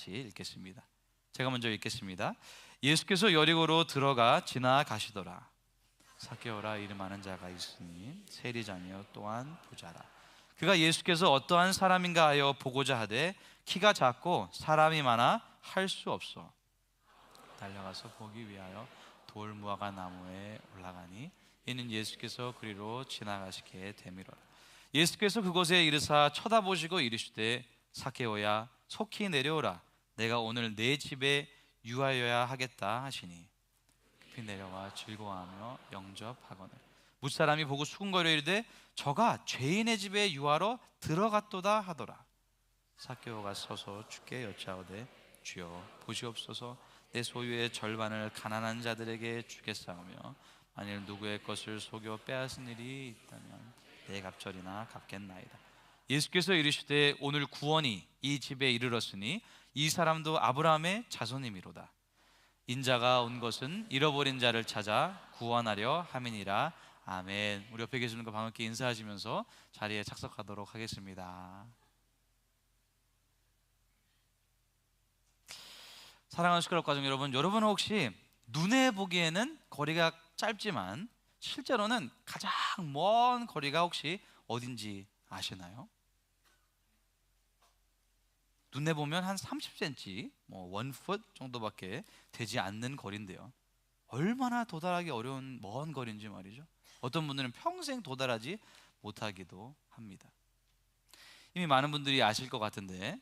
같이 읽겠습니다. 제가 먼저 읽겠습니다. 예수께서 여리고로 들어가 지나가시더라. 삭개오라 이름 아는 자가 있으니 세리자며 또한 부자라. 그가 예수께서 어떠한 사람인가 하여 보고자 하되 키가 작고 사람이 많아 할 수 없어 달려가서 보기 위하여 돌무화과 나무에 올라가니 이는 예수께서 그리로 지나가시게 되미로라. 예수께서 그곳에 이르사 쳐다보시고 이르시되 삭개오야 속히 내려오라. 내가 오늘 내 집에 유하여야 하겠다 하시니 급히 내려와 즐거워하며 영접하거늘 무사람이 보고 수군거려 이르되 저가 죄인의 집에 유하러 들어갔도다 하더라. 삭개오가 서서 주께 여짜오되 주여 보시옵소서 내 소유의 절반을 가난한 자들에게 주겠사오며 만일 누구의 것을 속여 빼앗은 일이 있다면 내 갑절이나 갚겠나이다. 예수께서 이르시되 오늘 구원이 이 집에 이르렀으니 이 사람도 아브라함의 자손이미로다. 인자가 온 것은 잃어버린 자를 찾아 구원하려 함이니라. 아멘. 우리 옆에 계시는 거 반갑게 인사하시면서 자리에 착석하도록 하겠습니다. 사랑하는 시끄럽 가족 여러분, 여러분은 혹시 눈에 보기에는 거리가 짧지만 실제로는 가장 먼 거리가 혹시 어딘지 아시나요? 눈에 보면 한 30cm, 뭐 1풋 정도밖에 되지 않는 거리인데요, 얼마나 도달하기 어려운 먼 거리인지 말이죠. 어떤 분들은 평생 도달하지 못하기도 합니다. 이미 많은 분들이 아실 것 같은데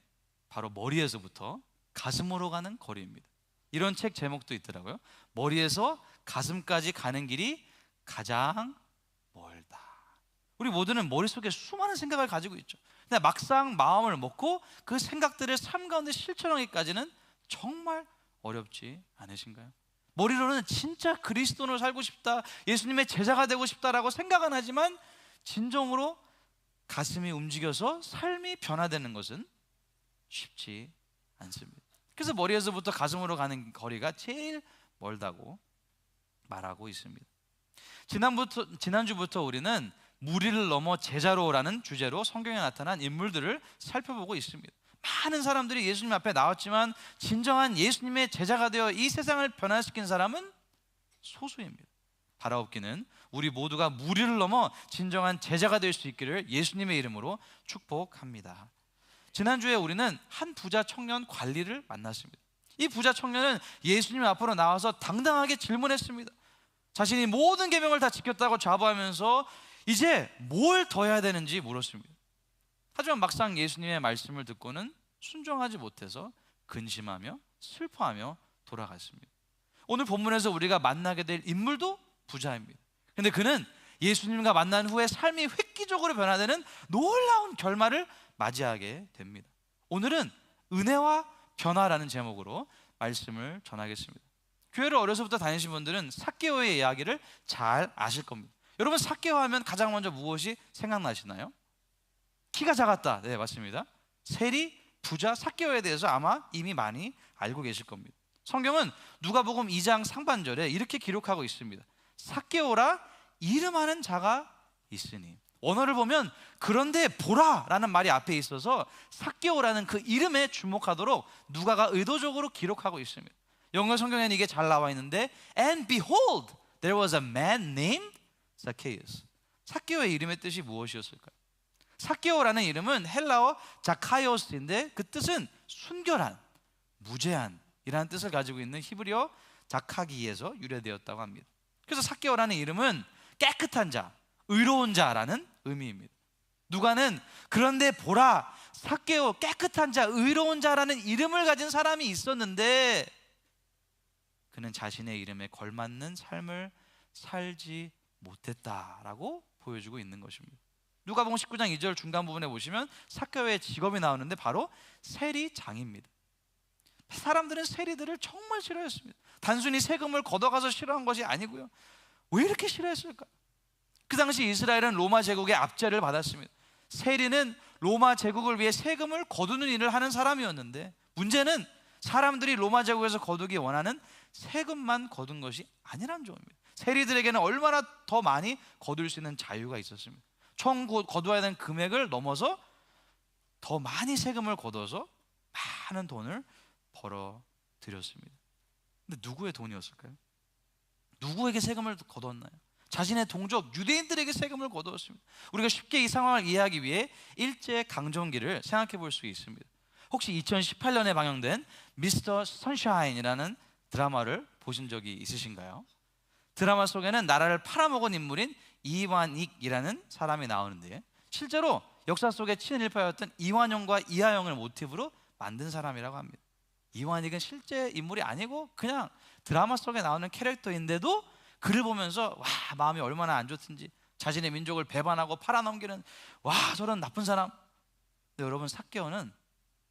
바로 머리에서부터 가슴으로 가는 거리입니다. 이런 책 제목도 있더라고요. 머리에서 가슴까지 가는 길이 가장 멀다. 우리 모두는 머릿속에 수많은 생각을 가지고 있죠. 근데 막상 마음을 먹고 그 생각들을 삶 가운데 실천하기까지는 정말 어렵지 않으신가요? 머리로는 진짜 그리스도로 살고 싶다, 예수님의 제자가 되고 싶다라고 생각은 하지만 진정으로 가슴이 움직여서 삶이 변화되는 것은 쉽지 않습니다. 그래서 머리에서부터 가슴으로 가는 거리가 제일 멀다고 말하고 있습니다. 지난주부터 우리는 무리를 넘어 제자로라는 주제로 성경에 나타난 인물들을 살펴보고 있습니다. 많은 사람들이 예수님 앞에 나왔지만 진정한 예수님의 제자가 되어 이 세상을 변화시킨 사람은 소수입니다. 바라옵기는 우리 모두가 무리를 넘어 진정한 제자가 될 수 있기를 예수님의 이름으로 축복합니다. 지난주에 우리는 한 부자 청년 관리를 만났습니다. 이 부자 청년은 예수님 앞으로 나와서 당당하게 질문했습니다. 자신이 모든 계명을 다 지켰다고 자부하면서 이제 뭘 더 해야 되는지 물었습니다. 하지만 막상 예수님의 말씀을 듣고는 순종하지 못해서 근심하며 슬퍼하며 돌아갔습니다. 오늘 본문에서 우리가 만나게 될 인물도 부자입니다. 그런데 그는 예수님과 만난 후에 삶이 획기적으로 변화되는 놀라운 결말을 맞이하게 됩니다. 오늘은 은혜와 변화라는 제목으로 말씀을 전하겠습니다. 교회를 어려서부터 다니신 분들은 삭개오의 이야기를 잘 아실 겁니다. 여러분, 삭개오 하면 가장 먼저 무엇이 생각나시나요? 키가 작았다. 네, 맞습니다. 세리, 부자, 삭개오에 대해서 아마 이미 많이 알고 계실 겁니다. 성경은 누가복음 2장 상반절에 이렇게 기록하고 있습니다. 삭개오라 이름하는 자가 있으니. 원어를 보면 그런데 보라 라는 말이 앞에 있어서 삭개오라는 그 이름에 주목하도록 누가가 의도적으로 기록하고 있습니다. 영어 성경에는 이게 잘 나와 있는데 And behold, there was a man named Zacchaeus. 삭개오의 이름의 뜻이 무엇이었을까요? 삭개오라는 이름은 헬라어 자카이오스인데 그 뜻은 순결한, 무죄한이라는 뜻을 가지고 있는 히브리어 자카기에서 유래되었다고 합니다. 그래서 삭개오라는 이름은 깨끗한 자, 의로운 자라는 의미입니다. 누가는 그런데 보라, 삭개오 깨끗한 자, 의로운 자라는 이름을 가진 사람이 있었는데 그는 자신의 이름에 걸맞는 삶을 살지 못했다라고 보여주고 있는 것입니다. 누가복음 19장 2절 중간 부분에 보시면 삭개오의 직업이 나오는데 바로 세리장입니다. 사람들은 세리들을 정말 싫어했습니다. 단순히 세금을 걷어가서 싫어한 것이 아니고요. 왜 이렇게 싫어했을까? 그 당시 이스라엘은 로마 제국의 압제를 받았습니다. 세리는 로마 제국을 위해 세금을 거두는 일을 하는 사람이었는데 문제는 사람들이 로마 제국에서 거두기 원하는 세금만 거둔 것이 아니라는 점입니다. 세리들에게는 얼마나 더 많이 거둘 수 있는 자유가 있었습니다. 총 거두어야 되는 금액을 넘어서 더 많이 세금을 거둬서 많은 돈을 벌어들였습니다. 근데 누구의 돈이었을까요? 누구에게 세금을 거두었나요? 자신의 동족 유대인들에게 세금을 거두었습니다. 우리가 쉽게 이 상황을 이해하기 위해 일제강점기를 생각해 볼 수 있습니다. 혹시 2018년에 방영된 미스터 선샤인이라는 드라마를 보신 적이 있으신가요? 드라마 속에는 나라를 팔아먹은 인물인 이완익이라는 사람이 나오는데, 실제로 역사 속에 친일파였던 이완용과 이하영을 모티브로 만든 사람이라고 합니다. 이완익은 실제 인물이 아니고 그냥 드라마 속에 나오는 캐릭터인데도 그를 보면서 와, 마음이 얼마나 안 좋든지 자신의 민족을 배반하고 팔아넘기는 와, 저런 나쁜 사람. 근데 여러분, 삭개오는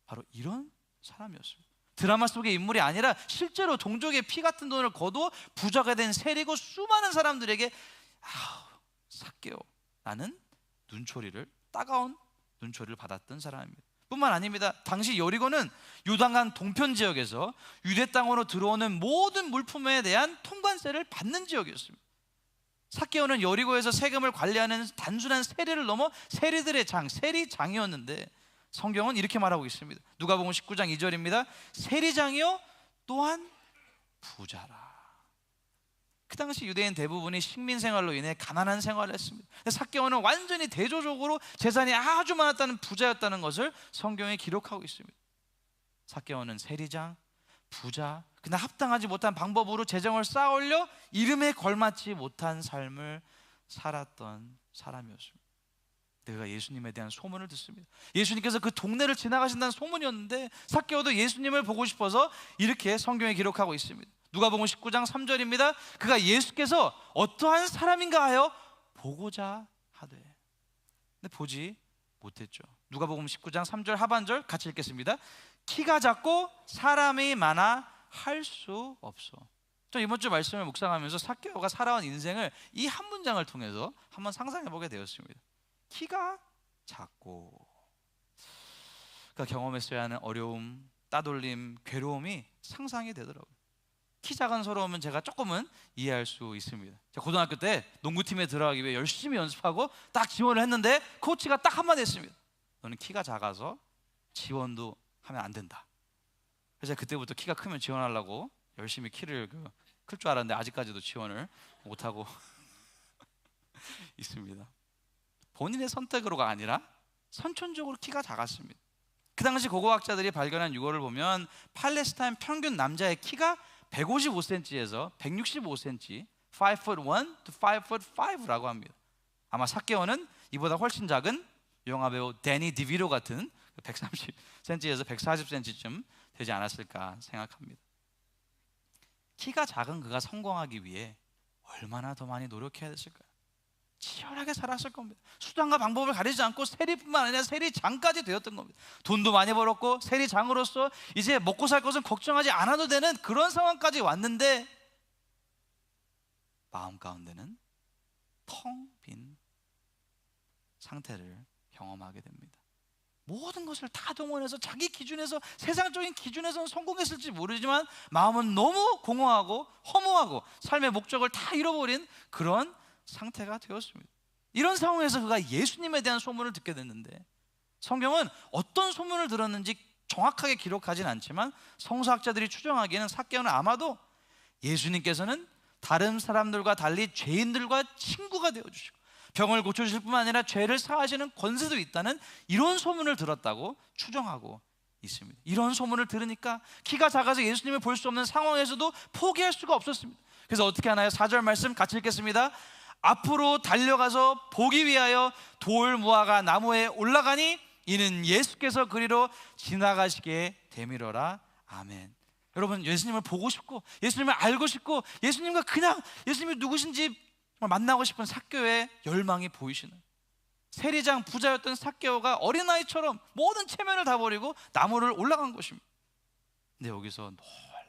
바로 이런 사람이었습니다. 드라마 속의 인물이 아니라 실제로 동족의 피 같은 돈을 거두어 부자가 된 세리고 수많은 사람들에게 삭개오라는 눈초리를, 따가운 눈초리를 받았던 사람입니다. 뿐만 아닙니다. 당시 여리고는 요단강 동편 지역에서 유대 땅으로 들어오는 모든 물품에 대한 통관세를 받는 지역이었습니다. 삭개오는 여리고에서 세금을 관리하는 단순한 세리를 넘어 세리들의 장, 세리장이었는데, 성경은 이렇게 말하고 있습니다. 누가복음 19장 2절입니다. 세리장이요 또한 부자라. 그 당시 유대인 대부분이 식민 생활로 인해 가난한 생활을 했습니다. 삭개오는 완전히 대조적으로 재산이 아주 많았다는 부자였다는 것을 성경에 기록하고 있습니다. 삭개오는 세리장, 부자, 그러나 합당하지 못한 방법으로 재정을 쌓아올려 이름에 걸맞지 못한 삶을 살았던 사람이었습니다. 내가 예수님에 대한 소문을 듣습니다. 예수님께서 그 동네를 지나가신다는 소문이었는데, 삭개오도 예수님을 보고 싶어서 이렇게 성경에 기록하고 있습니다. 누가복음 19장 3절입니다. 그가 예수께서 어떠한 사람인가 하여 보고자 하되. 근데 보지 못했죠. 누가복음 19장 3절 하반절 같이 읽겠습니다. 키가 작고 사람이 많아 할 수 없어. 저 이번 주 말씀을 묵상하면서 삭개오가 살아온 인생을 이 한 문장을 통해서 한번 상상해 보게 되었습니다. 키가 작고, 그가 경험했어야 하는 어려움, 따돌림, 괴로움이 상상이 되더라고요. 키 작은 서러움은 제가 조금은 이해할 수 있습니다. 제가 고등학교 때 농구팀에 들어가기 위해 열심히 연습하고 딱 지원을 했는데 코치가 딱 한마디 했습니다. 너는 키가 작아서 지원도 하면 안 된다. 그래서 그때부터 키가 크면 지원하려고 열심히 키를 클 줄 알았는데 아직까지도 지원을 못하고 있습니다. 본인의 선택으로가 아니라 선천적으로 키가 작았습니다. 그 당시 고고학자들이 발견한 유골을 보면 팔레스타인 평균 남자의 키가 155cm에서 165cm, 5'1" to 5'5"라고 합니다. 아마 삭개오는 이보다 훨씬 작은 영화배우 데니 디비로 같은 130cm에서 140cm쯤 되지 않았을까 생각합니다. 키가 작은 그가 성공하기 위해 얼마나 더 많이 노력해야 됐을까요? 치열하게 살았을 겁니다. 수단과 방법을 가리지 않고 세리뿐만 아니라 세리장까지 되었던 겁니다. 돈도 많이 벌었고 세리장으로서 이제 먹고 살 것은 걱정하지 않아도 되는 그런 상황까지 왔는데, 마음 가운데는 텅 빈 상태를 경험하게 됩니다. 모든 것을 다 동원해서 자기 기준에서, 세상적인 기준에서는 성공했을지 모르지만 마음은 너무 공허하고 허무하고 삶의 목적을 다 잃어버린 그런 상태가 되었습니다. 이런 상황에서 그가 예수님에 대한 소문을 듣게 됐는데, 성경은 어떤 소문을 들었는지 정확하게 기록하진 않지만 성서학자들이 추정하기에는 삭개오는 아마도 예수님께서는 다른 사람들과 달리 죄인들과 친구가 되어주시고 병을 고쳐주실 뿐만 아니라 죄를 사하시는 권세도 있다는 이런 소문을 들었다고 추정하고 있습니다. 이런 소문을 들으니까 키가 작아서 예수님을 볼 수 없는 상황에서도 포기할 수가 없었습니다. 그래서 어떻게 하나요? 4절 말씀 같이 읽겠습니다. 앞으로 달려가서 보기 위하여 돌 무화과 나무에 올라가니 이는 예수께서 그리로 지나가시게 되밀어라. 아멘. 여러분, 예수님을 보고 싶고 예수님을 알고 싶고 예수님과 그냥 예수님이 누구신지 만나고 싶은 삭개오의 열망이 보이시는, 세리장 부자였던 삭개오가 어린아이처럼 모든 체면을 다 버리고 나무를 올라간 것입니다. 근데 여기서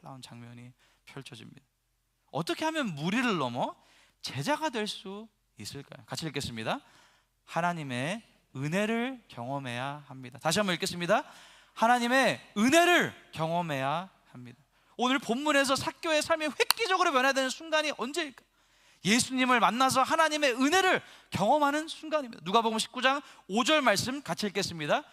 놀라운 장면이 펼쳐집니다. 어떻게 하면 무리를 넘어 제자가 될 수 있을까요? 같이 읽겠습니다. 하나님의 은혜를 경험해야 합니다. 다시 한번 읽겠습니다. 하나님의 은혜를 경험해야 합니다. 오늘 본문에서 삭개오의 삶이 획기적으로 변화되는 순간이 언제일까? 예수님을 만나서 하나님의 은혜를 경험하는 순간입니다. 누가복음 19장 5절 말씀 같이 읽겠습니다.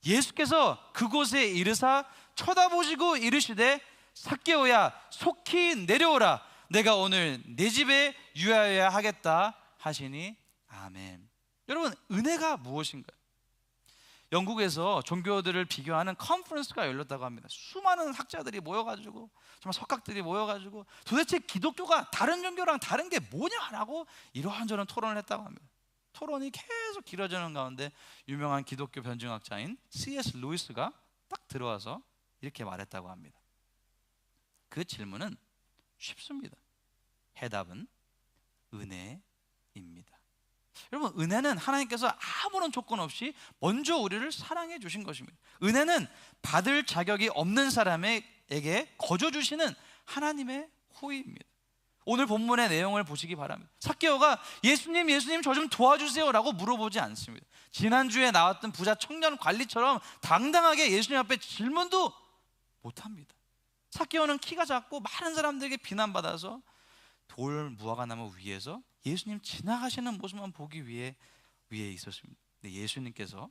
예수께서 그곳에 이르사 쳐다보시고 이르시되 삭개오야 속히 내려오라. 내가 오늘 내 집에 유하여야 하겠다 하시니 아멘. 여러분, 은혜가 무엇인가요? 영국에서 종교들을 비교하는 컨퍼런스가 열렸다고 합니다. 수많은 학자들이 모여가지고, 정말 석학들이 모여가지고 도대체 기독교가 다른 종교랑 다른 게 뭐냐라고 이런저런 토론을 했다고 합니다. 토론이 계속 길어지는 가운데 유명한 기독교 변증학자인 C.S. 루이스가 딱 들어와서 이렇게 말했다고 합니다. 그 질문은 쉽습니다. 해답은 은혜입니다. 여러분, 은혜는 하나님께서 아무런 조건 없이 먼저 우리를 사랑해 주신 것입니다. 은혜는 받을 자격이 없는 사람에게 거저 주시는 하나님의 호의입니다. 오늘 본문의 내용을 보시기 바랍니다. 삭개오가 예수님 저 좀 도와주세요 라고 물어보지 않습니다. 지난주에 나왔던 부자 청년 관리처럼 당당하게 예수님 앞에 질문도 못합니다. 삭개오는 키가 작고 많은 사람들에게 비난받아서 돌 무화과나무 위에서 예수님 지나가시는 모습만 보기 위해 위에 있었습니다. 근데 예수님께서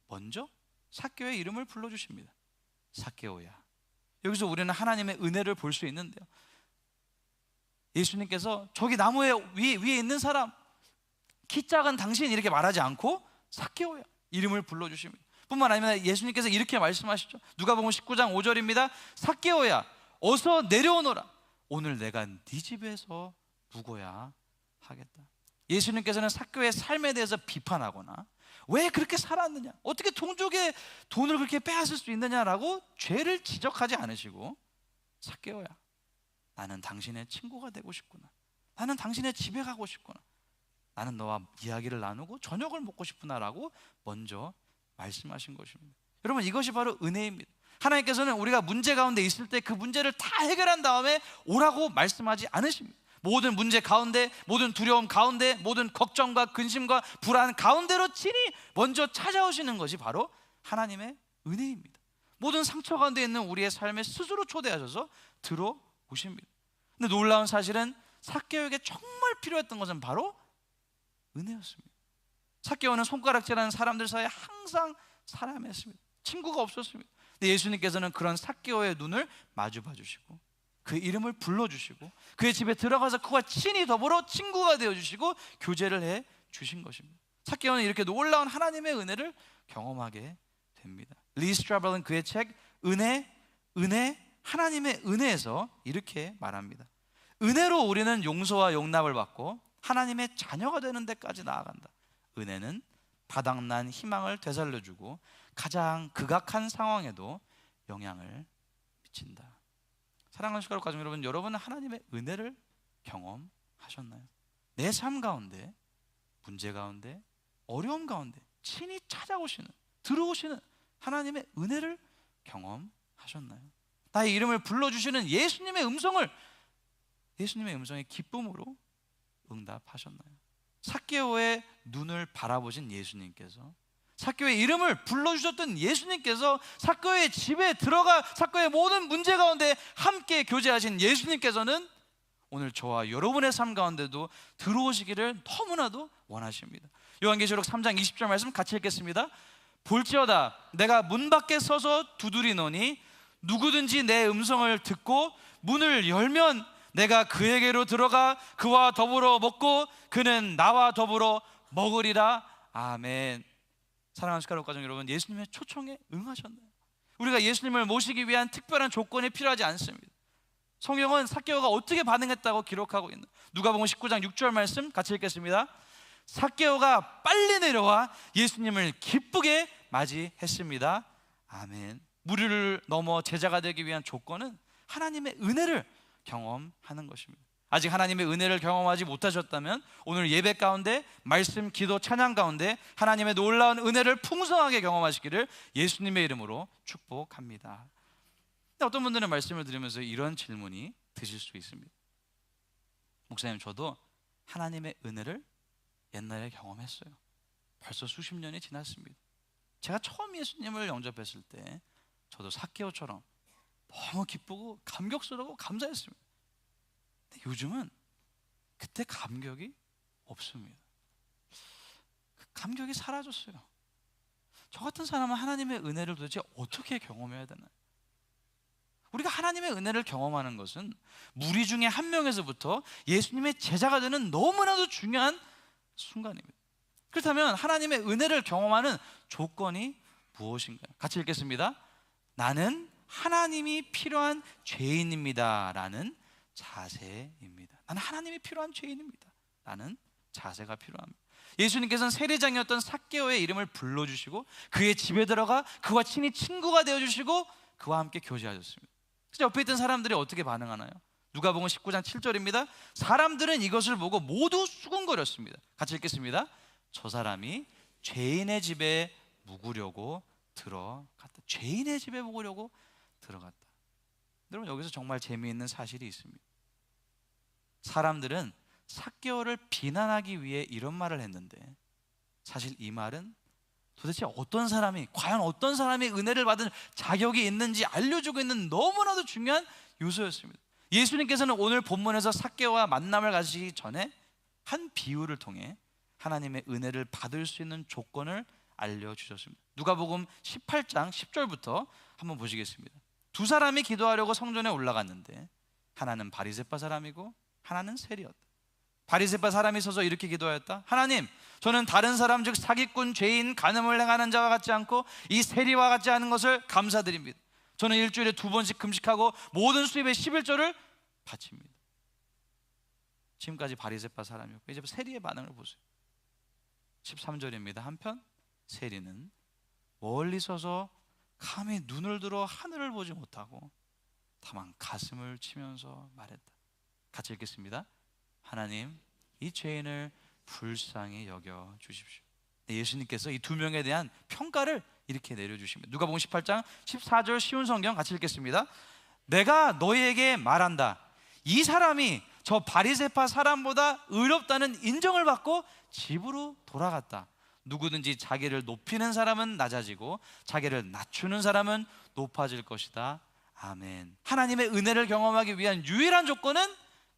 먼저 삭개오의 이름을 불러주십니다. 삭개오야. 여기서 우리는 하나님의 은혜를 볼 수 있는데요, 예수님께서 저기 나무에 위에 있는 사람, 키 작은 당신 이렇게 말하지 않고 삭개오야 이름을 불러주십니다. 뿐만 아니라 예수님께서 이렇게 말씀하시죠. 누가복음 19장 5절입니다. 삭개오야 어서 내려오너라. 오늘 내가 네 집에서 묵어야 하겠다. 예수님께서는 삭개오의 삶에 대해서 비판하거나 왜 그렇게 살았느냐, 어떻게 동족의 돈을 그렇게 빼앗을 수 있느냐라고 죄를 지적하지 않으시고, 삭개오야 나는 당신의 친구가 되고 싶구나, 나는 당신의 집에 가고 싶구나, 나는 너와 이야기를 나누고 저녁을 먹고 싶구나라고 먼저 말씀하신 것입니다. 여러분, 이것이 바로 은혜입니다. 하나님께서는 우리가 문제 가운데 있을 때 그 문제를 다 해결한 다음에 오라고 말씀하지 않으십니다. 모든 문제 가운데, 모든 두려움 가운데, 모든 걱정과 근심과 불안 가운데로 친히 먼저 찾아오시는 것이 바로 하나님의 은혜입니다. 모든 상처 가운데 있는 우리의 삶에 스스로 초대하셔서 들어오십니다. 근데 놀라운 사실은 삭개오에게 정말 필요했던 것은 바로 은혜였습니다. 삭개오는 손가락질하는 사람들 사이에 항상 사람이었습니다. 친구가 없었습니다. 근데 예수님께서는 그런 삭개오의 눈을 마주 봐주시고 그 이름을 불러주시고 그의 집에 들어가서 그와 친히 더불어 친구가 되어주시고 교제를 해 주신 것입니다. 삭개오는 이렇게 놀라운 하나님의 은혜를 경험하게 됩니다. 리 스트라벨은 그의 책 은혜 하나님의 은혜에서 이렇게 말합니다. 은혜로 우리는 용서와 용납을 받고 하나님의 자녀가 되는 데까지 나아간다. 은혜는 바닥난 희망을 되살려주고 가장 극악한 상황에도 영향을 미친다. 사랑하는 시카고 가족 여러분, 여러분은 하나님의 은혜를 경험하셨나요? 내 삶 가운데, 문제 가운데, 어려움 가운데 친히 찾아오시는, 들어오시는 하나님의 은혜를 경험하셨나요? 나의 이름을 불러주시는 예수님의 음성에 기쁨으로 응답하셨나요? 삭개오의 눈을 바라보신 예수님께서, 삭개오의 이름을 불러주셨던 예수님께서, 삭개오의 집에 들어가 삭개오의 모든 문제 가운데 함께 교제하신 예수님께서는 오늘 저와 여러분의 삶 가운데도 들어오시기를 너무나도 원하십니다. 요한계시록 3장 20절 말씀 같이 읽겠습니다. 볼지어다 내가 문 밖에 서서 두드리노니 누구든지 내 음성을 듣고 문을 열면 내가 그에게로 들어가 그와 더불어 먹고 그는 나와 더불어 먹으리라. 아멘. 사랑하는 시카고 가족 여러분, 예수님의 초청에 응하셨나요? 우리가 예수님을 모시기 위한 특별한 조건이 필요하지 않습니다. 성경은 삭개오가 어떻게 반응했다고 기록하고 있나? 누가복음 19장 6절 말씀 같이 읽겠습니다. 삭개오가 빨리 내려와 예수님을 기쁘게 맞이했습니다. 아멘. 무리를 넘어 제자가 되기 위한 조건은 하나님의 은혜를 경험하는 것입니다. 아직 하나님의 은혜를 경험하지 못하셨다면 오늘 예배 가운데, 말씀, 기도, 찬양 가운데 하나님의 놀라운 은혜를 풍성하게 경험하시기를 예수님의 이름으로 축복합니다. 어떤 분들은 말씀을 들으면서 이런 질문이 드실 수 있습니다. 목사님, 저도 하나님의 은혜를 옛날에 경험했어요. 벌써 수십 년이 지났습니다. 제가 처음 예수님을 영접했을 때 저도 삭개오처럼 너무 기쁘고 감격스러워 감사했습니다. 근데 요즘은 그때 감격이 없습니다. 그 감격이 사라졌어요. 저 같은 사람은 하나님의 은혜를 도대체 어떻게 경험해야 되나요? 우리가 하나님의 은혜를 경험하는 것은 무리 중에 한 명에서부터 예수님의 제자가 되는 너무나도 중요한 순간입니다. 그렇다면 하나님의 은혜를 경험하는 조건이 무엇인가요? 같이 읽겠습니다. 나는 하나님이 필요한 죄인입니다 라는 자세입니다. 나는 하나님이 필요한 죄인입니다 라는 자세가 필요합니다. 예수님께서는 세리장이었던 삭개오의 이름을 불러주시고 그의 집에 들어가 그와 친히 친구가 되어주시고 그와 함께 교제하셨습니다. 옆에 있던 사람들이 어떻게 반응하나요? 누가복음 19장 7절입니다. 사람들은 이것을 보고 모두 수군거렸습니다. 같이 읽겠습니다. 저 사람이 죄인의 집에 묵으려고 들어갔다. 죄인의 집에 묵으려고 들어갔다. 여러분, 여기서 정말 재미있는 사실이 있습니다. 사람들은 삭개오를 비난하기 위해 이런 말을 했는데 사실 이 말은 도대체 어떤 사람이, 과연 어떤 사람이 은혜를 받은 자격이 있는지 알려주고 있는 너무나도 중요한 요소였습니다. 예수님께서는 오늘 본문에서 삭개오와 만남을 가지기 전에 한 비유를 통해 하나님의 은혜를 받을 수 있는 조건을 알려주셨습니다. 누가복음 18장 10절부터 한번 보시겠습니다. 두 사람이 기도하려고 성전에 올라갔는데 하나는 바리새파 사람이고 하나는 세리였다. 바리새파 사람이 서서 이렇게 기도하였다. 하나님, 저는 다른 사람 즉 사기꾼, 죄인, 간음을 행하는 자와 같지 않고 이 세리와 같지 않은 것을 감사드립니다. 저는 일주일에 2번씩 금식하고 모든 수입의 11조를 바칩니다. 지금까지 바리새파 사람이었고 이제 세리의 반응을 보세요. 13절입니다. 한편 세리는 멀리 서서 감히 눈을 들어 하늘을 보지 못하고 다만 가슴을 치면서 말했다. 같이 읽겠습니다. 하나님, 이 죄인을 불쌍히 여겨 주십시오. 예수님께서 이 두 명에 대한 평가를 이렇게 내려주십니다. 누가복음 18장 14절 쉬운 성경 같이 읽겠습니다. 내가 너희에게 말한다. 이 사람이 저 바리새파 사람보다 의롭다는 인정을 받고 집으로 돌아갔다. 누구든지 자기를 높이는 사람은 낮아지고 자기를 낮추는 사람은 높아질 것이다. 아멘. 하나님의 은혜를 경험하기 위한 유일한 조건은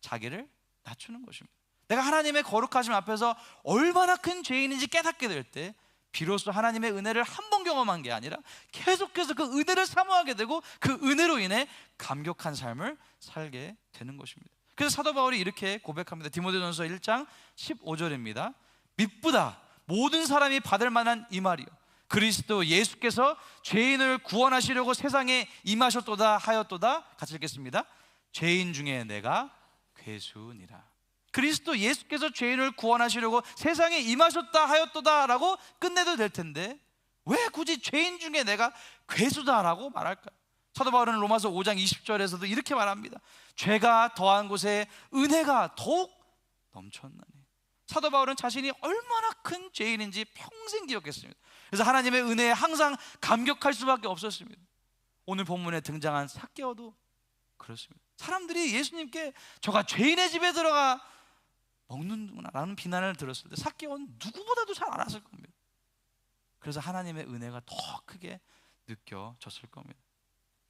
자기를 낮추는 것입니다. 내가 하나님의 거룩하심 앞에서 얼마나 큰 죄인인지 깨닫게 될 때 비로소 하나님의 은혜를 한 번 경험한 게 아니라 계속해서 그 은혜를 사모하게 되고 그 은혜로 인해 감격한 삶을 살게 되는 것입니다. 그래서 사도 바울이 이렇게 고백합니다. 디모데전서 1장 15절입니다. 미쁘다 모든 사람이 받을 만한 이 말이요 그리스도 예수께서 죄인을 구원하시려고 세상에 임하셨도다 하였도다. 같이 읽겠습니다. 죄인 중에 내가 괴수니라. 그리스도 예수께서 죄인을 구원하시려고 세상에 임하셨다 하였도다 라고 끝내도 될 텐데 왜 굳이 죄인 중에 내가 괴수다라고 말할까요? 사도 바울은 로마서 5장 20절에서도 이렇게 말합니다. 죄가 더한 곳에 은혜가 더욱 넘쳤나니. 사도 바울은 자신이 얼마나 큰 죄인인지 평생 기억했습니다. 그래서 하나님의 은혜에 항상 감격할 수밖에 없었습니다. 오늘 본문에 등장한 삭개오도 그렇습니다. 사람들이 예수님께 저가 죄인의 집에 들어가 먹는구나 라는 비난을 들었을 때 삭개오는 누구보다도 잘 알았을 겁니다. 그래서 하나님의 은혜가 더 크게 느껴졌을 겁니다.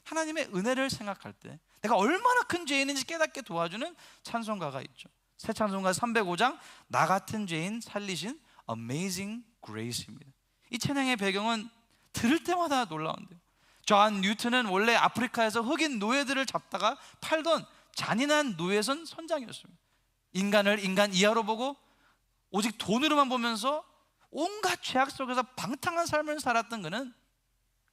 하나님의 은혜를 생각할 때 내가 얼마나 큰 죄인인지 깨닫게 도와주는 찬송가가 있죠. 새 찬송가 305장 나 같은 죄인 살리신 Amazing Grace입니다. 이 찬양의 배경은 들을 때마다 놀라운데요. 존 뉴턴은 원래 아프리카에서 흑인 노예들을 잡다가 팔던 잔인한 노예선 선장이었습니다. 인간을 인간 이하로 보고 오직 돈으로만 보면서 온갖 죄악 속에서 방탕한 삶을 살았던 그는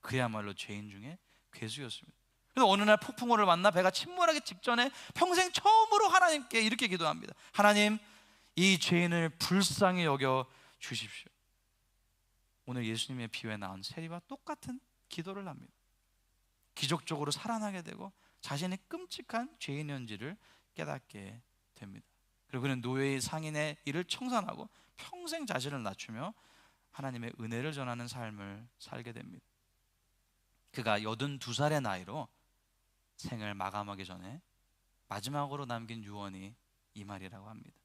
그야말로 죄인 중에 괴수였습니다. 그래서 어느 날 폭풍우를 만나 배가 침몰하기 직전에 평생 처음으로 하나님께 이렇게 기도합니다. 하나님, 이 죄인을 불쌍히 여겨 주십시오. 오늘 예수님의 비유에 나온 세리와 똑같은 기도를 합니다. 기적적으로 살아나게 되고 자신의 끔찍한 죄인이었는지를 깨닫게 됩니다. 그리고 그는 노예의 상인의 일을 청산하고 평생 자신을 낮추며 하나님의 은혜를 전하는 삶을 살게 됩니다. 그가 82살의 나이로 생을 마감하기 전에 마지막으로 남긴 유언이 이 말이라고 합니다.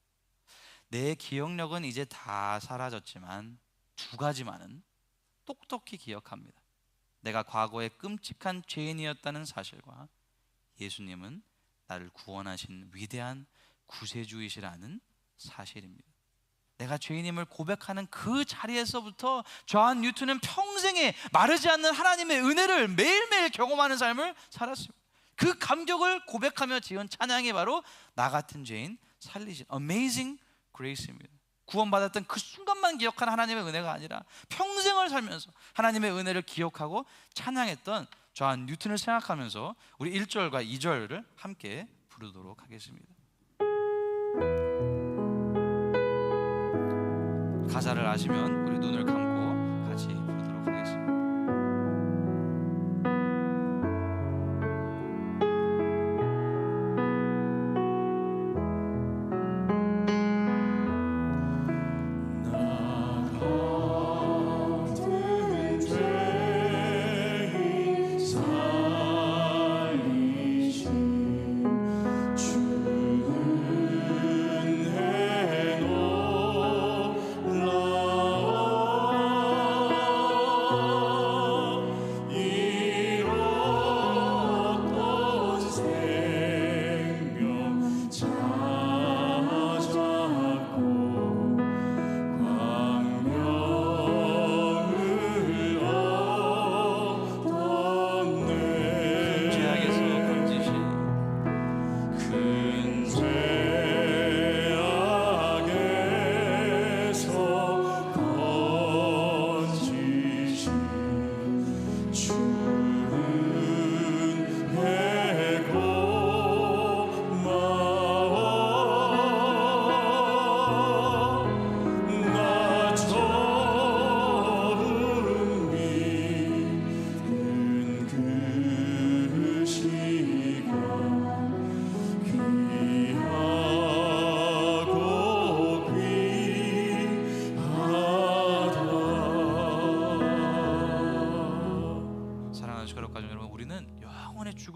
내 기억력은 이제 다 사라졌지만 두 가지만은 똑똑히 기억합니다. 내가 과거에 끔찍한 죄인이었다는 사실과 예수님은 나를 구원하신 위대한 구세주이시라는 사실입니다. 내가 죄인임을 고백하는 그 자리에서부터 존 뉴턴은 평생에 마르지 않는 하나님의 은혜를 매일매일 경험하는 삶을 살았습니다. 그 감격을 고백하며 지은 찬양이 바로 나 같은 죄인 살리신 Amazing Grace입니다. 구원받았던 그 순간만 기억한 하나님의 은혜가 아니라 평생을 살면서 하나님의 은혜를 기억하고 찬양했던 저한 뉴턴을 생각하면서 우리 1절과 2절을 함께 부르도록 하겠습니다. 가사를 아시면 우리 눈을 감고 같이 부르도록 하겠습니다.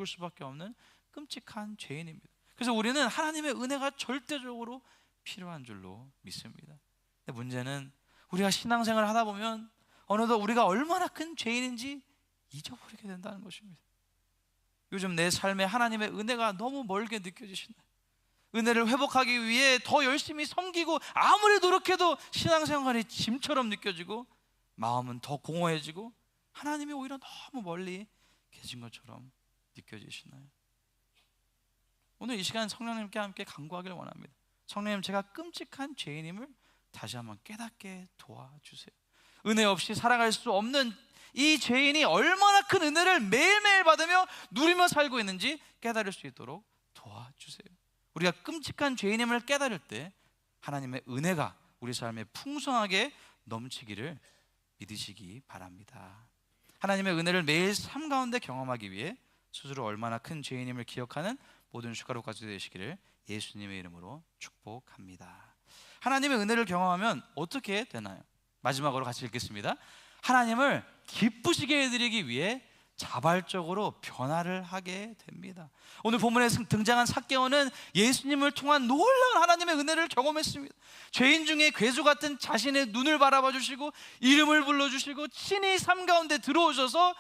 죽을 수밖에 없는 끔찍한 죄인입니다. 그래서 우리는 하나님의 은혜가 절대적으로 필요한 줄로 믿습니다. 근데 문제는 우리가 신앙생활을 하다 보면 어느덧 우리가 얼마나 큰 죄인인지 잊어버리게 된다는 것입니다. 요즘 내 삶에 하나님의 은혜가 너무 멀게 느껴지시나요? 은혜를 회복하기 위해 더 열심히 섬기고 아무리 노력해도 신앙생활이 짐처럼 느껴지고 마음은 더 공허해지고 하나님이 오히려 너무 멀리 계신 것처럼 느껴지시나요? 오늘 이 시간 성령님께 함께 간구하기를 원합니다. 성령님, 제가 끔찍한 죄인임을 다시 한번 깨닫게 도와주세요. 은혜 없이 살아갈 수 없는 이 죄인이 얼마나 큰 은혜를 매일매일 받으며 누리며 살고 있는지 깨달을 수 있도록 도와주세요. 우리가 끔찍한 죄인임을 깨달을 때 하나님의 은혜가 우리 삶에 풍성하게 넘치기를 믿으시기 바랍니다. 하나님의 은혜를 매일 삶 가운데 경험하기 위해 스스로 얼마나 큰 죄인임을 기억하는 모든 숟가락 가지고 되시기를 예수님의 이름으로 축복합니다. 하나님의 은혜를 경험하면 어떻게 되나요? 마지막으로 같이 읽겠습니다. 하나님을 기쁘시게 해드리기 위해 자발적으로 변화를 하게 됩니다. 오늘 본문에 등장한 삭개오는 예수님을 통한 놀라운 하나님의 은혜를 경험했습니다. 죄인 중에 괴수 같은 자신의 눈을 바라봐 주시고 이름을 불러주시고 친히 삶 가운데 들어오셔서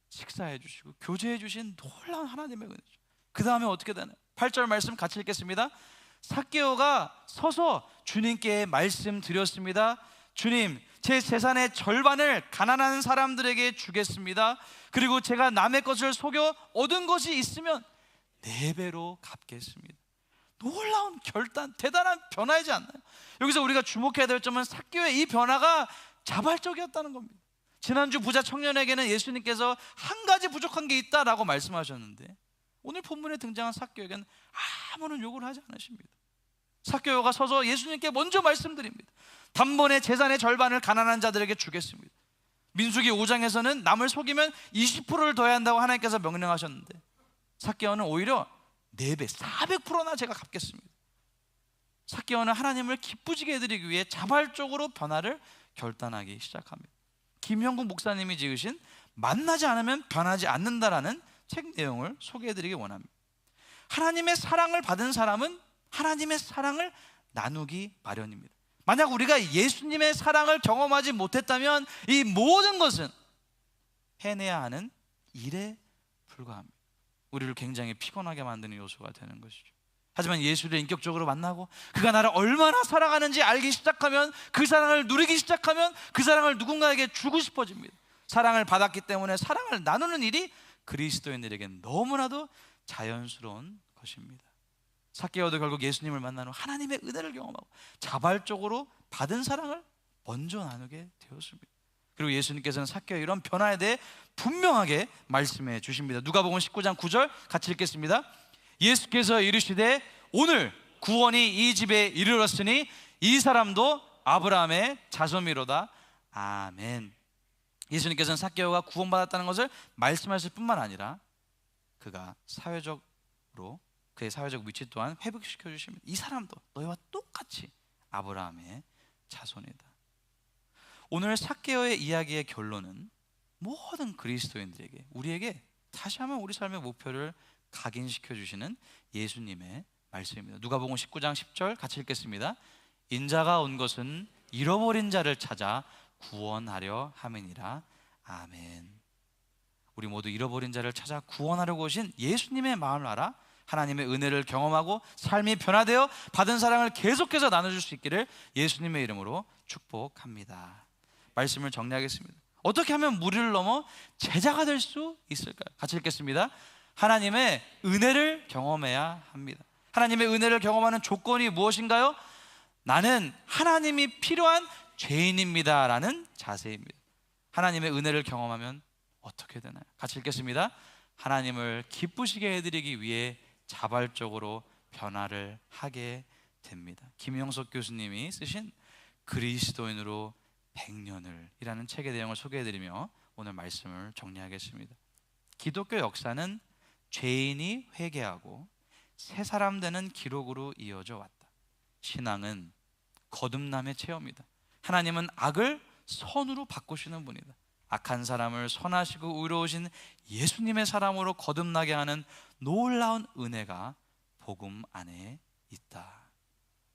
식사해 주시고 교제해 주신 놀라운 하나님의 은혜죠. 그 다음에 어떻게 되나요? 8절 말씀 같이 읽겠습니다. 삭개오가 서서 주님께 말씀드렸습니다. 주님, 제 재산의 절반을 가난한 사람들에게 주겠습니다. 그리고 제가 남의 것을 속여 얻은 것이 있으면 4배로 갚겠습니다. 놀라운 결단, 대단한 변화이지 않나요? 여기서 우리가 주목해야 될 점은 삭개오의 이 변화가 자발적이었다는 겁니다. 지난주 부자 청년에게는 예수님께서 한 가지 부족한 게 있다라고 말씀하셨는데 오늘 본문에 등장한 삭개오에게는 아무런 요구를 하지 않으십니다. 삭개오가 서서 예수님께 먼저 말씀드립니다. 단번에 재산의 절반을 가난한 자들에게 주겠습니다. 민수기 5장에서는 남을 속이면 20%를 더해야 한다고 하나님께서 명령하셨는데 삭개오는 오히려 4배, 400%나 제가 갚겠습니다. 삭개오는 하나님을 기쁘시게 해드리기 위해 자발적으로 변화를 결단하기 시작합니다. 김형국 목사님이 지으신 만나지 않으면 변하지 않는다라는 책 내용을 소개해드리기 원합니다. 하나님의 사랑을 받은 사람은 하나님의 사랑을 나누기 마련입니다. 만약 우리가 예수님의 사랑을 경험하지 못했다면 이 모든 것은 해내야 하는 일에 불과합니다. 우리를 굉장히 피곤하게 만드는 요소가 되는 것이죠. 하지만 예수를 인격적으로 만나고 그가 나를 얼마나 사랑하는지 알기 시작하면 그 사랑을 누리기 시작하면 그 사랑을 누군가에게 주고 싶어집니다. 사랑을 받았기 때문에 사랑을 나누는 일이 그리스도인들에게는 너무나도 자연스러운 것입니다. 삭개오도 결국 예수님을 만난 후 하나님의 은혜를 경험하고 자발적으로 받은 사랑을 먼저 나누게 되었습니다. 그리고 예수님께서는 삭개오의 이런 변화에 대해 분명하게 말씀해 주십니다. 누가복음 19장 9절 같이 읽겠습니다. 예수께서 이르시되 오늘 구원이 이 집에 이르렀으니 이 사람도 아브라함의 자손이로다. 아멘. 예수님께서는 삭개오가 구원받았다는 것을 말씀하실 뿐만 아니라 그가 사회적으로 그의 사회적 위치 또한 회복시켜 주십니다. 이 사람도 너희와 똑같이 아브라함의 자손이다. 오늘 삭개오의 이야기의 결론은 모든 그리스도인들에게, 우리에게 다시 한번 우리 삶의 목표를 각인시켜 주시는 예수님의 말씀입니다. 누가복음 19장 10절 같이 읽겠습니다. 인자가 온 것은 잃어버린 자를 찾아 구원하려 함이니라. 아멘. 우리 모두 잃어버린 자를 찾아 구원하려고 오신 예수님의 마음을 알아 하나님의 은혜를 경험하고 삶이 변화되어 받은 사랑을 계속해서 나눠줄 수 있기를 예수님의 이름으로 축복합니다. 말씀을 정리하겠습니다. 어떻게 하면 무리를 넘어 제자가 될 수 있을까요? 같이 읽겠습니다. 하나님의 은혜를 경험해야 합니다. 하나님의 은혜를 경험하는 조건이 무엇인가요? 나는 하나님이 필요한 죄인입니다 라는 자세입니다. 하나님의 은혜를 경험하면 어떻게 되나요? 같이 읽겠습니다. 하나님을 기쁘시게 해드리기 위해 자발적으로 변화를 하게 됩니다. 김영석 교수님이 쓰신 그리스도인으로 100년을 이라는 책의 내용을 소개해드리며 오늘 말씀을 정리하겠습니다. 기독교 역사는 죄인이 회개하고 새 사람 되는 기록으로 이어져 왔다. 신앙은 거듭남의 체험이다. 하나님은 악을 선으로 바꾸시는 분이다. 악한 사람을 선하시고 의로우신 예수님의 사람으로 거듭나게 하는 놀라운 은혜가 복음 안에 있다.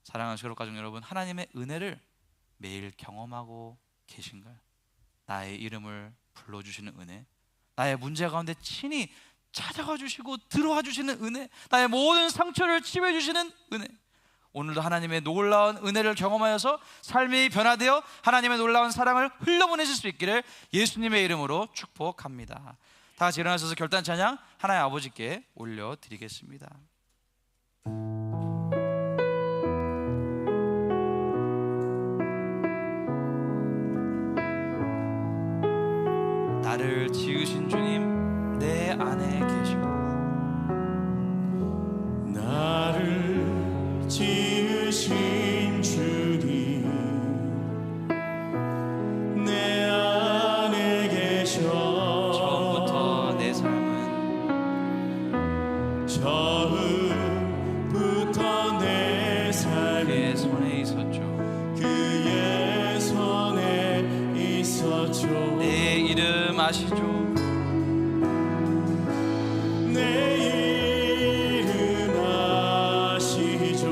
사랑하는 시골 가족 여러분, 하나님의 은혜를 매일 경험하고 계신가요? 나의 이름을 불러주시는 은혜, 나의 문제 가운데 친히 찾아가 주시고 들어와 주시는 은혜, 나의 모든 상처를 치유해 주시는 은혜, 오늘도 하나님의 놀라운 은혜를 경험하여서 삶이 변화되어 하나님의 놀라운 사랑을 흘려보내실 수 있기를 예수님의 이름으로 축복합니다. 다 같이 일어나셔서 결단 찬양 하나님 아버지께 올려드리겠습니다. 나를 지으신 주님 내 안에 계시고 나를 지으신 주님 내 안에 계셔. 처음부터 내 삶은 그의 손에 있었죠. 그의 손에 있었죠. 내 이름 아시죠? 내 이름 아시죠.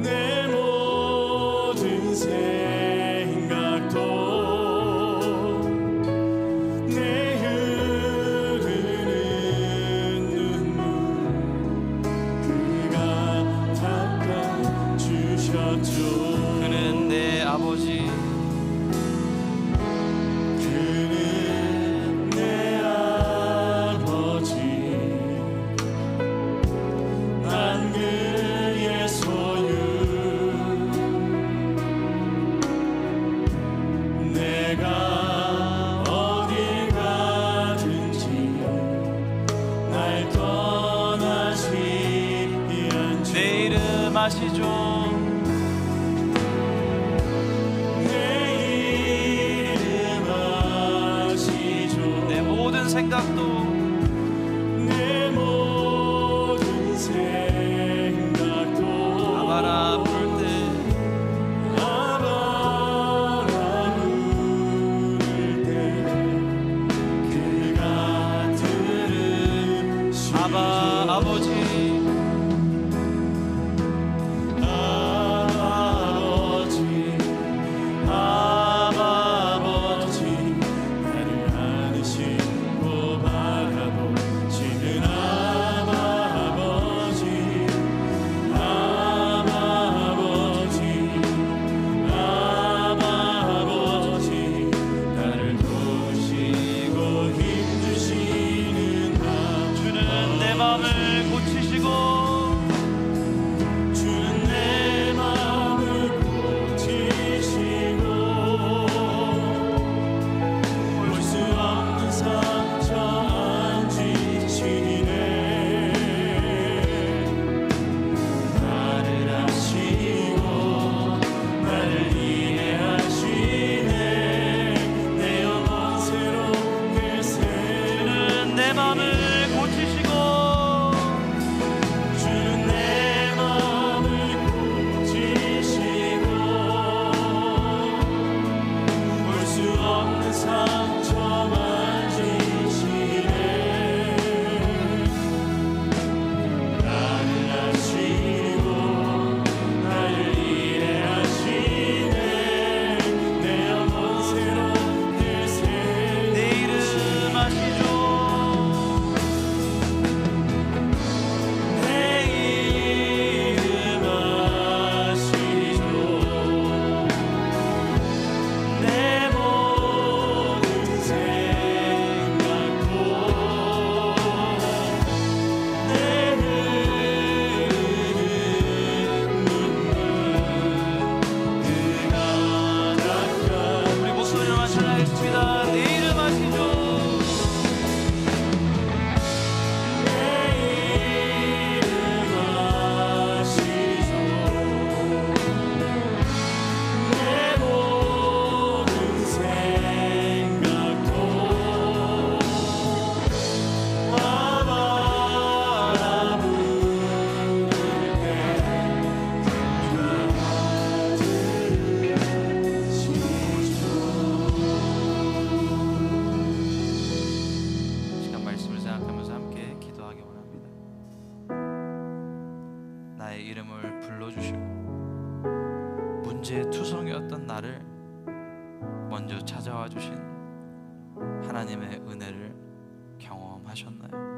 내 모든 생각도 내 흐르는 눈물 그가 닦아주셨죠. 그는 내 아버지, 그는 내 아버지. 난 그의 소유. 내가 어딜 가든지 날 떠나지 않죠. 내 이름 아시죠? 내 이름 아시죠. 내 모든 생각도 내 모든 생각도 아바라 부를 때 아바라 부를 때 그가 들으시죠. 아바 아버지, 아버지 나를 안으시고 바라보시는 아버지. 아버지 나를 도우시고 마음을 고치시고 주는 내 마음을 고치시고 볼 수 없는 상처 안지시네 나를 아시고 나를 이해하시네 내 영혼 새롭게 주는 내 마음을 고치시고 주는 내 마음을 고치시고 볼 수 없는 상처 만지시네 나를 아시고 나를 이해하시네 내 영혼 새롭게 내 이름 아시죠 내 이름 아시죠 내 모든 생각도 내 흐르는 눈물 그가 닦아 우리 목소리로만 찬양하겠습니다. 내 이름 아시죠 내 이름 아시죠 내 모든 생각도 아바라 부를 때 시간 말씀을 생각하면서 함께 기도하기 원합니다. 나의 이름을 불러주시고 문제의 투성이었던 나를 먼저 찾아와 주신 하나님의 은혜를 경험하셨나요?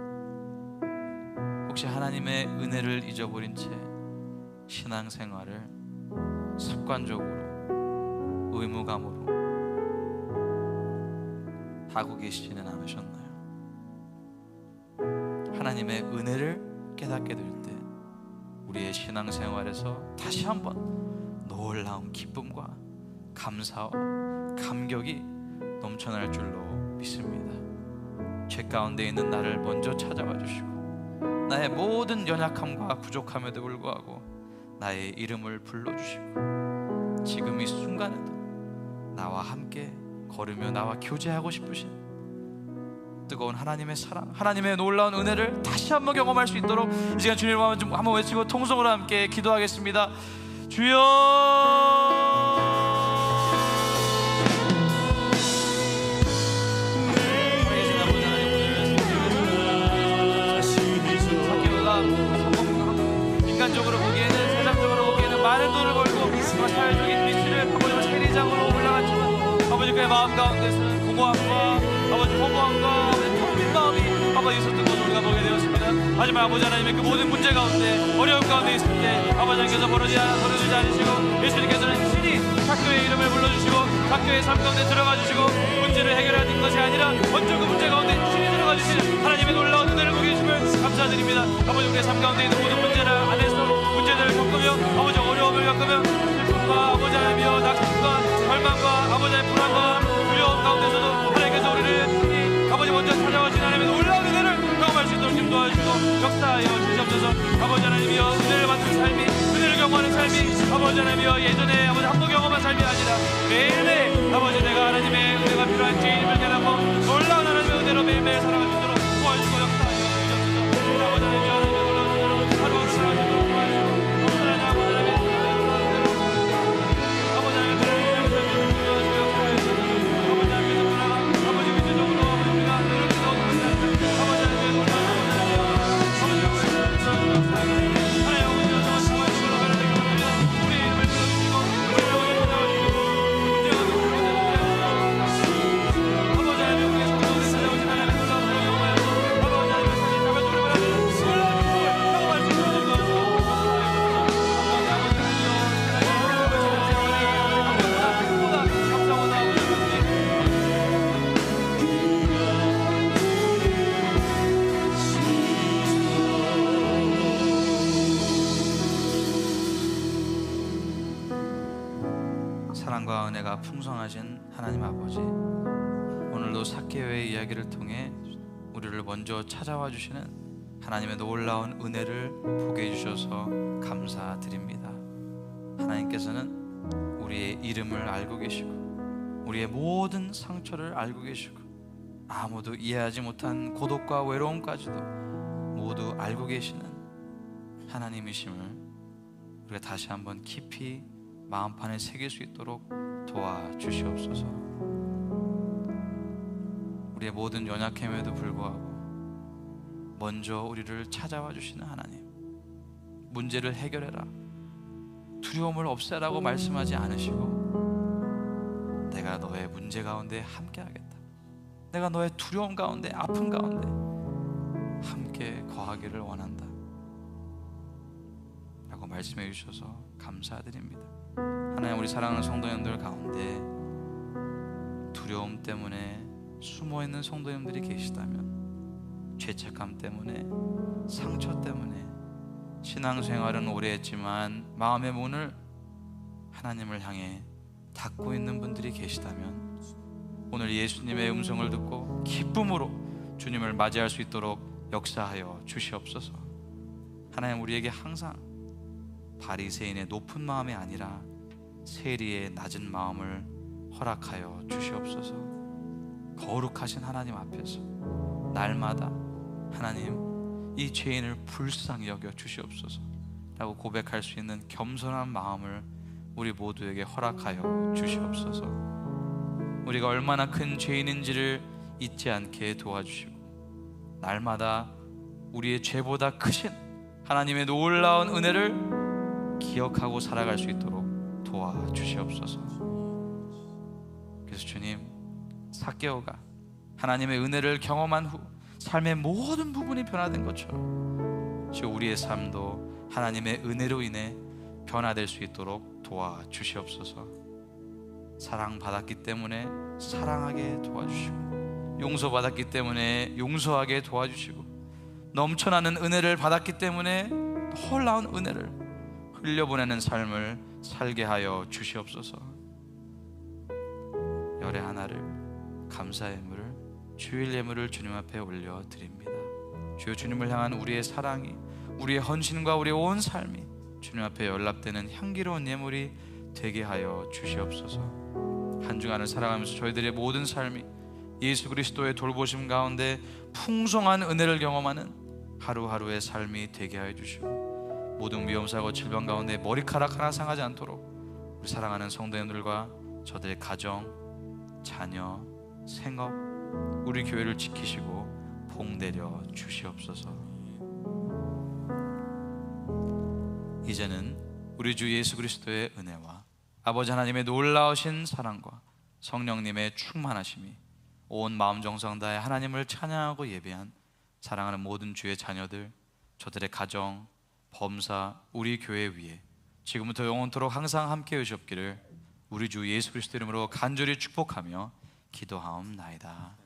혹시 하나님의 은혜를 잊어버린 채 신앙생활을 습관적으로 의무감으로 하고 계시지는 않으셨나요? 하나님의 은혜를 깨닫게 될 때 우리의 신앙생활에서 다시 한번 놀라운 기쁨과 감사와 감격이 넘쳐날 줄로 믿습니다. 죄 가운데 있는 나를 먼저 찾아와 주시고 나의 모든 연약함과 부족함에도 불구하고 나의 이름을 불러주시고 지금 이 순간에도 나와 함께 걸으며 나와 교제하고 싶으신 뜨거운 하나님의 사랑, 하나님의 놀라운 은혜를 다시 한번 경험할 수 있도록 이 시간 주님을 한번 외치고 통성으로 함께 기도하겠습니다. 주여 인간적으로 보기에는 세상적으로 보기에는 많은 돈을 벌고 사회적인 위치를 아버지와 세리장으로 올라갔지만 아버지 그의 마음 가운데서는 공허함과 아버지 허무함과 텅빈 마음이 아버지 있었던 것을 우리가 보게 되었습니다. 하지만 아버지 하나님의 그 모든 문제 가운데 어려움 가운데 있을 때 아버지 하나님께서 버려지지 않으시고 예수님께서는 친히 학교의 이름을 불러주시고 학교의 삶 가운데 들어가 주시고 문제를 해결하는 것이 아니라 먼저 그 문제 가운데 친히 들어가 주시는 하나님의 놀라운 은혜를 보게 해주시면 감사드립니다. 아버지 우리의 삶 가운데 있는 모든 문제를 안에서 문제들을 겪으며 아버지 어려움을 겪으며 슬픔과 아버지 하나님이여 낙심과 절망과 아버지 하나님의 불안과 두려움 가운데서도 하나님께서 우리를 친히 아버지 먼저 찾아오신 하나님의 놀라운 은혜를 경험할 수 있도록 좀 도와주시고 역사하여 주시옵소서. 아버지 하나님이여 은혜를 받는 삶이 은혜를 경험하는 삶이 아버지 하나님이여 예전에 아버지 한 번 경험한 삶이 아니라 매일매일 아버지 내가 하나님의 은혜가 필요한 죄인임을 깨닫고 놀라운 하나님의 은혜로 매일매일 살아갈 수 있도록 도와주시고 역사하여 주시옵소서. 아버지 하나님이여 하나님의 놀라운 은혜로 하루하루 살아갈 수 있도록 도와주시고 아버지 하나님 아버지 하나님의 아버지 하나님의 도와주시고 역사하여 주시옵소서. 아버지 하나님께서 돌아가 아버지 위주적으로 우리가 이렇게 나오는 아버지 하나님의 놀라운 은혜로 아버지 하나님의 역사하여 우리 이름을 불러주시고 우리 영혼을 찾아오시고 문제가 사랑과 은혜가 풍성하신 하나님 아버지, 오늘도 삭개오의 이야기를 통해 우리를 먼저 찾아와 주시는 하나님의 놀라운 은혜를 보게 해주셔서 감사드립니다. 하나님께서는 우리의 이름을 알고 계시고 우리의 모든 상처를 알고 계시고 아무도 이해하지 못한 고독과 외로움까지도 모두 알고 계시는 하나님이심을 우리가 다시 한번 깊이 마음판에 새길 수 있도록 도와주시옵소서. 우리의 모든 연약함에도 불구하고 먼저 우리를 찾아와 주시는 하나님, 문제를 해결해라, 두려움을 없애라고 말씀하지 않으시고 내가 너의 문제 가운데 함께 하겠다, 내가 너의 두려움 가운데, 아픔 가운데 함께 거하기를 원한다 라고 말씀해 주셔서 감사드립니다. 하나님, 우리 사랑하는 성도님들 가운데 두려움 때문에 숨어있는 성도님들이 계시다면, 죄책감 때문에, 상처 때문에 신앙생활은 오래 했지만 마음의 문을 하나님을 향해 닫고 있는 분들이 계시다면 오늘 예수님의 음성을 듣고 기쁨으로 주님을 맞이할 수 있도록 역사하여 주시옵소서. 하나님, 우리에게 항상 바리새인의 높은 마음이 아니라 세리의 낮은 마음을 허락하여 주시옵소서. 거룩하신 하나님 앞에서 날마다 하나님, 이 죄인을 불쌍히 여겨 주시옵소서 라고 고백할 수 있는 겸손한 마음을 우리 모두에게 허락하여 주시옵소서. 우리가 얼마나 큰 죄인인지를 잊지 않게 도와주시고 날마다 우리의 죄보다 크신 하나님의 놀라운 은혜를 기억하고 살아갈 수 있도록 도와주시옵소서. 그래서 주님, 삭개오가 하나님의 은혜를 경험한 후 삶의 모든 부분이 변화된 것처럼 주 우리의 삶도 하나님의 은혜로 인해 변화될 수 있도록 도와주시옵소서. 사랑받았기 때문에 사랑하게 도와주시고, 용서받았기 때문에 용서하게 도와주시고, 넘쳐나는 은혜를 받았기 때문에 놀라운 은혜를 흘려보내는 삶을 살게 하여 주시옵소서. 열의 하나를, 감사의 예물을, 주일 예물을 주님 앞에 올려드립니다. 주여, 주님을 향한 우리의 사랑이, 우리의 헌신과 우리의 온 삶이 주님 앞에 연락되는 향기로운 예물이 되게 하여 주시옵소서. 한 주간을 살아가면서 저희들의 모든 삶이 예수 그리스도의 돌보심 가운데 풍성한 은혜를 경험하는 하루하루의 삶이 되게 하여 주시고, 모든 위험사고 질병 가운데 머리카락 하나 상하지 않도록 우리 사랑하는 성도님들과 저들의 가정, 자녀, 생업, 우리 교회를 지키시고 복내려 주시옵소서. 이제는 우리 주 예수 그리스도의 은혜와 아버지 하나님의 놀라우신 사랑과 성령님의 충만하심이 온 마음 정성 다해 하나님을 찬양하고 예배한 사랑하는 모든 주의 자녀들, 저들의 가정, 범사, 우리 교회 위에 지금부터 영원토록 항상 함께 해주시옵기를 우리 주 예수 그리스도 이름으로 간절히 축복하며 기도하옵나이다.